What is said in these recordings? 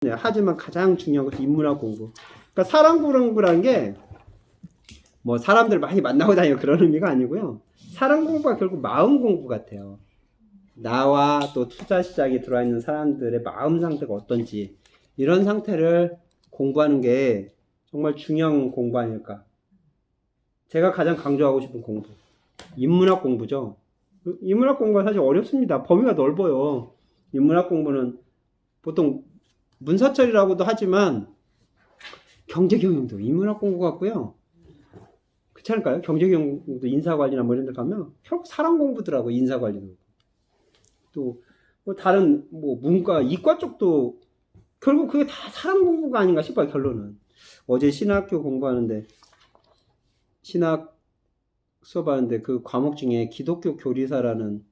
네, 하지만 가장 중요한 것은 인문학 공부. 그러니까 사람 공부라는 게 뭐 사람들 많이 만나고 다니고 그런 의미가 아니고요. 사람 공부가 결국 마음 공부 같아요. 나와 또 투자 시장에 들어와 있는 사람들의 마음 상태가 어떤지 이런 상태를 공부하는 게 정말 중요한 공부 아닐까. 제가 가장 강조하고 싶은 공부. 인문학 공부죠. 인문학 공부가 사실 어렵습니다. 범위가 넓어요. 인문학 공부는 보통 문사철이라고도 하지만 경제경영도 인문학 공부 같고요. 그렇지 않을까요? 경제경영도 인사관리나 뭐 이런 데 가면 결국 사람 공부더라고. 인사관리도. 또 뭐 다른 뭐 문과, 이과 쪽도 결국 그게 다 사람 공부가 아닌가 싶어요. 결론은. 어제 신학교 공부하는데 신학 수업하는데 그 과목 중에 기독교 교리사라는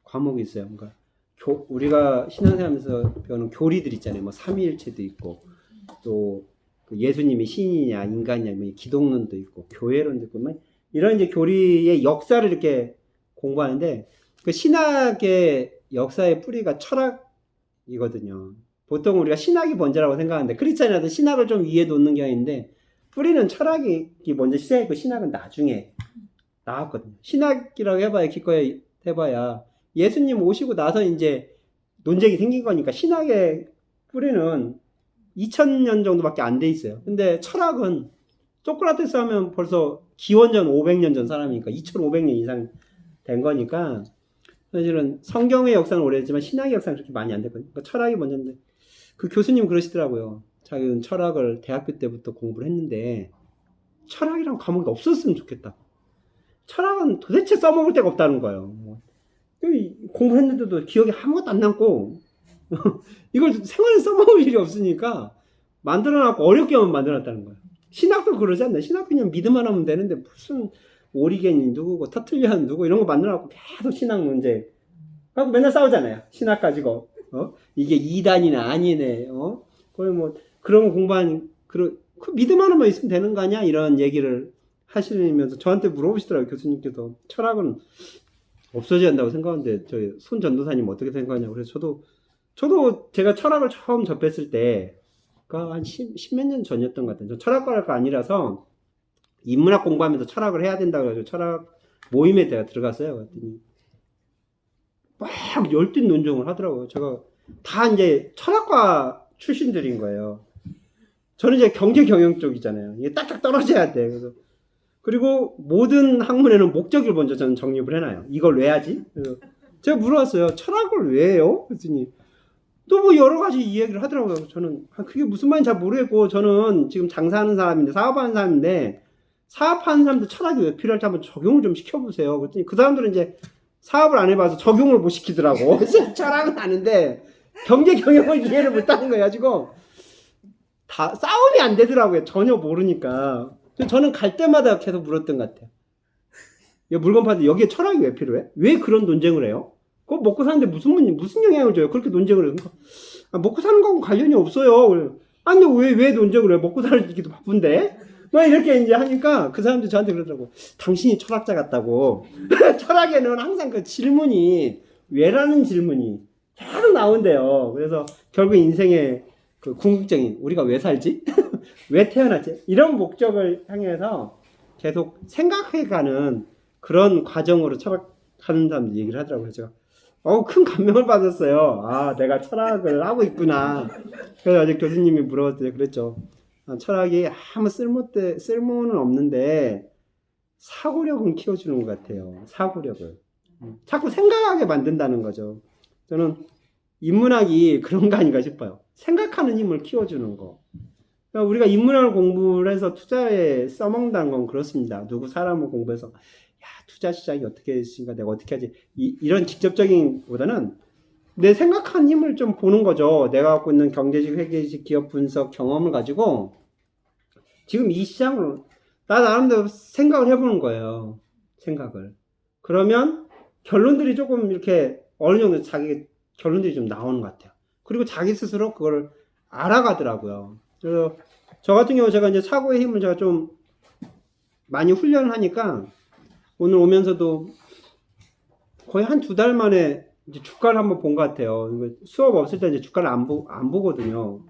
과목이 있어요. 그러니까 우리가 신앙생활하면서 배우는 교리들 있잖아요. 뭐 삼위일체도 있고 또 그 예수님이 신이냐 인간이냐 뭐 기독론도 있고 교회론도 있고 뭐 이런 이제 교리의 역사를 이렇게 공부하는데 그 신학의 역사의 뿌리가 철학이거든요. 보통 우리가 신학이 먼저라고 생각하는데 그렇지 않아도 신학을 좀 위에 놓는 경향이 있는데 뿌리는 철학이 먼저 시작했고 신학은 나중에 나왔거든요. 신학이라고 해봐야 기껏 해봐야 예수님 오시고 나서 이제 논쟁이 생긴 거니까 신학의 뿌리는 2000년 정도밖에 안 돼 있어요. 근데 철학은 소크라테스 하면 벌써 기원전 500년 전 사람이니까 2500년 이상 된 거니까 사실은 성경의 역사는 오래됐지만 신학의 역사는 그렇게 많이 안 됐거든요. 그러니까 철학이 먼저인데 그 교수님 그러시더라고요. 자기는 철학을 대학교 때부터 공부를 했는데 철학이란 과목이 없었으면 좋겠다. 철학은 도대체 써먹을 데가 없다는 거예요. 공부했는데도 기억에 아무것도 안 남고 이걸 생활에 써먹을 일이 없으니까 만들어놨고 어렵게만 만들어놨다는 거예요. 신학도 그러지 않나요? 신학 그냥 믿음만 하면 되는데 무슨 오리겐이 누구고 터틀리안 누구 이런 거 만들어놨고 계속 신학 문제 하고 맨날 싸우잖아요. 신학 가지고 이게 이단이나 아니네. 거의 뭐 그런 거 공부한 그 믿음 하나만 있으면 되는 거 아니야? 이런 얘기를 하시면서 저한테 물어보시더라고요. 교수님께서 철학은 없어져야 한다고 생각하는데 저희 손 전도사님 어떻게 생각하냐고. 그래서 저도 제가 철학을 처음 접했을 때가 한 10몇 년 전이었던 것 같아요. 저 철학과가 아니라서 인문학 공부하면서 철학을 해야 된다고 해가지고 철학 모임에 제가 들어갔어요. 그랬더니 막 열띤 논쟁을 하더라고요. 제가 다 이제 철학과 출신들인 거예요. 저는 이제 경제 경영 쪽이잖아요. 이게 딱딱 떨어져야 돼. 그래서 그리고 모든 학문에는 목적을 먼저 저는 정립을 해놔요. 이걸 왜 하지? 그래서 제가 물어봤어요. 철학을 왜 해요? 그랬더니 또 뭐 여러 가지 이야기를 하더라고요. 저는 그게 무슨 말인지 잘 모르겠고 저는 지금 장사하는 사람인데 사업하는 사람인데 사업하는 사람들 철학이 왜 필요할지 한번 적용을 좀 시켜보세요. 그랬더니 그 사람들은 이제 사업을 안 해봐서 적용을 못 시키더라고. 철학은 아는데 경제 경영을 이해를 못하는 거예요. 가지고 다 싸움이 안 되더라고요. 전혀 모르니까. 저는 갈 때마다 계속 물었던 것 같아요. 물건 파는데 여기에 철학이 왜 필요해? 왜 그런 논쟁을 해요? 그거 먹고 사는데 무슨 영향을 줘요? 그렇게 논쟁을 해요. 먹고 사는 거하고 관련이 없어요. 아니, 왜 논쟁을 해요? 먹고 살기도 바쁜데? 막 이렇게 이제 하니까 그 사람들이 저한테 그러더라고. 당신이 철학자 같다고. 철학에는 항상 그 질문이, 왜라는 질문이 계속 나온대요. 그래서 결국 인생의 그 궁극적인, 우리가 왜 살지? 왜 태어났지? 이런 목적을 향해서 계속 생각해가는 그런 과정으로 철학하는 사람들 얘기를 하더라고요. 제가 큰 감명을 받았어요. 아, 내가 철학을 하고 있구나. 그래서 어제 교수님이 물어봤을 때 그랬죠. 철학이 아무 쓸모는 없는데 사고력은 키워주는 것 같아요. 사고력을. 자꾸 생각하게 만든다는 거죠. 저는 인문학이 그런 거 아닌가 싶어요. 생각하는 힘을 키워주는 거. 그러니까 우리가 인문학을 공부를 해서 투자에 써먹는다는 건 그렇습니다. 누구 사람을 공부해서 투자 시장이 어떻게 됐으니까 내가 어떻게 하지 이런 직접적인 보다는 내 생각한 힘을 좀 보는 거죠. 내가 갖고 있는 경제식, 회계식, 기업 분석 경험을 가지고 지금 이 시장을 나 나름대로 생각을 해보는 거예요. 생각을. 그러면 결론들이 조금 이렇게 어느 정도 자기 결론들이 좀 나오는 것 같아요. 그리고 자기 스스로 그걸 알아가더라고요. 그래서 저 같은 경우 제가 이제 사고의 힘을 제가 좀 많이 훈련을 하니까 오늘 오면서도 거의 한 2달 만에 이제 주가를 한번 본 것 같아요. 수업 없을 때 이제 주가를 안 보거든요.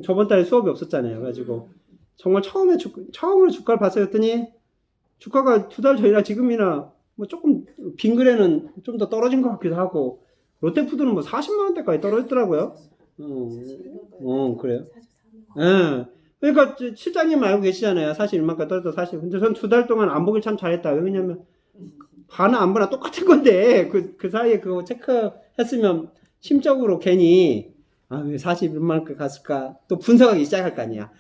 저번 달에 수업이 없었잖아요. 그래가지고 정말 처음으로 주가를 봤어요. 했더니 주가가 2달 전이나 지금이나 뭐 조금 빙그레는 좀 더 떨어진 것 같기도 하고 롯데푸드는 뭐 40만 원대까지 떨어졌더라고요. 그래요. 예. 그러니까 실장님 알고 계시잖아요. 41만까지 떨어져 사실. 근데 전 2달 동안 안 보길 참 잘했다. 왜냐면 봐나 안 봐나 똑같은 건데 그 사이에 그거 체크했으면 심적으로 괜히 왜 41만 원까지 갔을까 또 분석하기 시작할 거 아니야.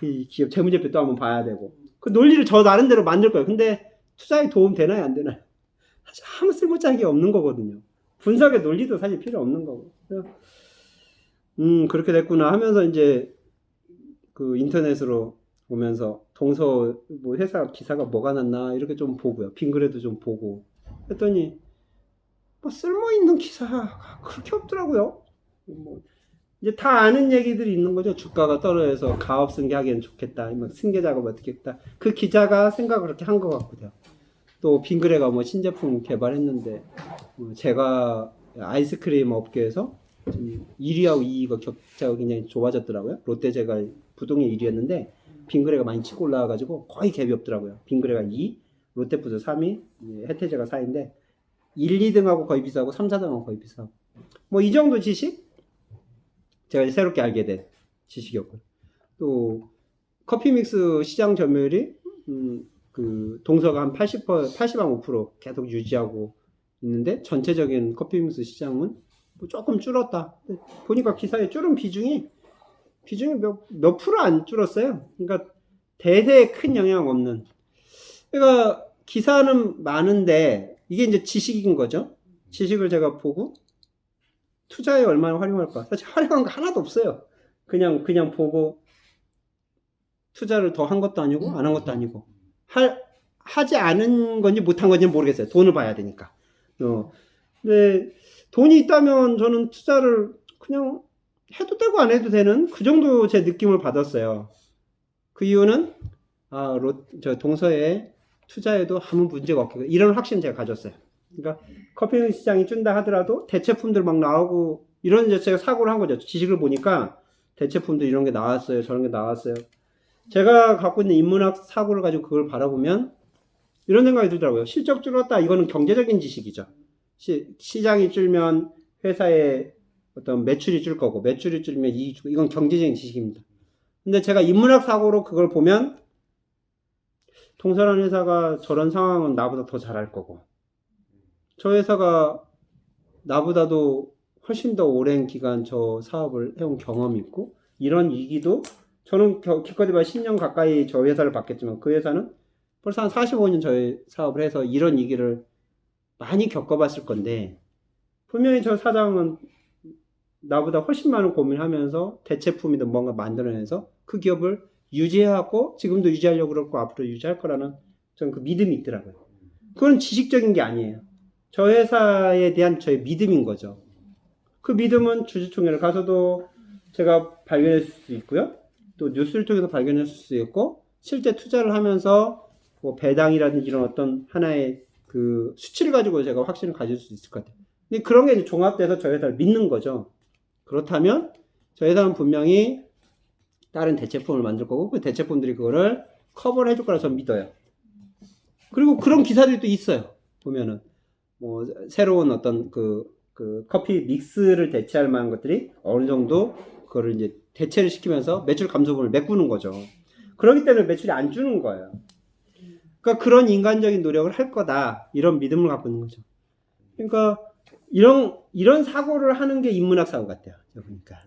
이 기업 재무제표 또 한번 봐야 되고 그 논리를 저 나름대로 만들 거예요. 근데 투자에 도움 되나요 안 되나요? 사실 아무 쓸모짜는 게 없는 거거든요. 분석의 논리도 사실 필요 없는 거고. 그렇게 됐구나 하면서 이제 그 인터넷으로 보면서 동서 뭐 회사 기사가 뭐가 났나 이렇게 좀 보고요. 빙그레도 좀 보고 했더니 뭐 쓸모있는 기사가 그렇게 없더라고요. 뭐 이제 다 아는 얘기들이 있는 거죠. 주가가 떨어져서 가업 승계하기엔 좋겠다. 막 승계 작업 어떻게 했다. 그 기자가 생각을 그렇게 한 것 같고요. 또 빙그레가 뭐 신제품 개발했는데 제가 아이스크림 업계에서 지금 1위하고 2위가 격차가 굉장히 좁아졌더라고요. 롯데제가 부동의 1위였는데 빙그레가 많이 치고 올라와가지고 거의 갭이 없더라고요. 빙그레가 2, 롯데푸드 3위, 혜태제가 4위인데 1, 2등하고 거의 비슷하고 3, 4등하고 거의 비슷하고 뭐 이 정도 지식? 제가 이제 새롭게 알게 된 지식이었고요. 또 커피 믹스 시장 점유율이 그 동서가 한 80.5% 계속 유지하고 있는데 전체적인 커피 믹스 시장은 뭐 조금 줄었다. 보니까 기사에 줄은 비중이 몇 프로 안 줄었어요. 그러니까 대세에 큰 영향 없는. 그러니까 기사는 많은데 이게 이제 지식인 거죠. 지식을 제가 보고 투자에 얼마나 활용할까? 사실 활용한 거 하나도 없어요. 그냥 보고 투자를 더 한 것도 아니고 안 한 것도 아니고 하지 않은 건지 못한 건지 모르겠어요. 돈을 봐야 되니까. 근데 돈이 있다면 저는 투자를 그냥 해도 되고 안 해도 되는 그 정도 제 느낌을 받았어요. 그 이유는 저 동서에 투자해도 아무 문제가 없겠고 이런 확신 제가 가졌어요. 그러니까 커피 시장이 준다 하더라도 대체품들 막 나오고 이런 이제 제가 사고를 한 거죠. 지식을 보니까 대체품들 이런 게 나왔어요. 저런 게 나왔어요. 제가 갖고 있는 인문학 사고를 가지고 그걸 바라보면 이런 생각이 들더라고요. 실적 줄었다. 이거는 경제적인 지식이죠. 시장이 줄면 회사의 어떤 매출이 줄 거고 매출이 줄면 이익이 줄고 이건 경제적인 지식입니다. 근데 제가 인문학 사고로 그걸 보면 동서라는 회사가 저런 상황은 나보다 더 잘할 거고 저 회사가 나보다도 훨씬 더 오랜 기간 저 사업을 해온 경험이 있고 이런 위기도 저는 기껏 해봐 10년 가까이 저 회사를 봤겠지만 그 회사는 벌써 한 45년 저희 사업을 해서 이런 위기를 많이 겪어봤을 건데 분명히 저 사장은 나보다 훨씬 많은 고민을 하면서 대체품이든 뭔가 만들어내서 그 기업을 유지해왔고 지금도 유지하려고 그러고 앞으로 유지할 거라는 저는 그 믿음이 있더라고요. 그건 지식적인 게 아니에요. 저 회사에 대한 저의 믿음인 거죠. 그 믿음은 주주총회를 가서도 제가 발견했을 수 있고요. 또 뉴스를 통해서 발견했을 수 있고 실제 투자를 하면서 뭐 배당이라든지 이런 어떤 하나의 그 수치를 가지고 제가 확신을 가질 수 있을 것 같아요. 근데 그런 게 이제 종합돼서 저 회사를 믿는 거죠. 그렇다면 저 회사는 분명히 다른 대체품을 만들 거고 그 대체품들이 그거를 커버를 해줄 거라 저는 믿어요. 그리고 그런 기사들이 또 있어요. 보면은 뭐 새로운 어떤 그 커피 믹스를 대체할 만한 것들이 어느 정도 그거를 이제 대체를 시키면서 매출 감소분을 메꾸는 거죠. 그렇기 때문에 매출이 안 주는 거예요. 그러니까 그런 인간적인 노력을 할 거다 이런 믿음을 갖고 있는 거죠. 그러니까 이런 사고를 하는 게 인문학 사고 같아요. 보니까.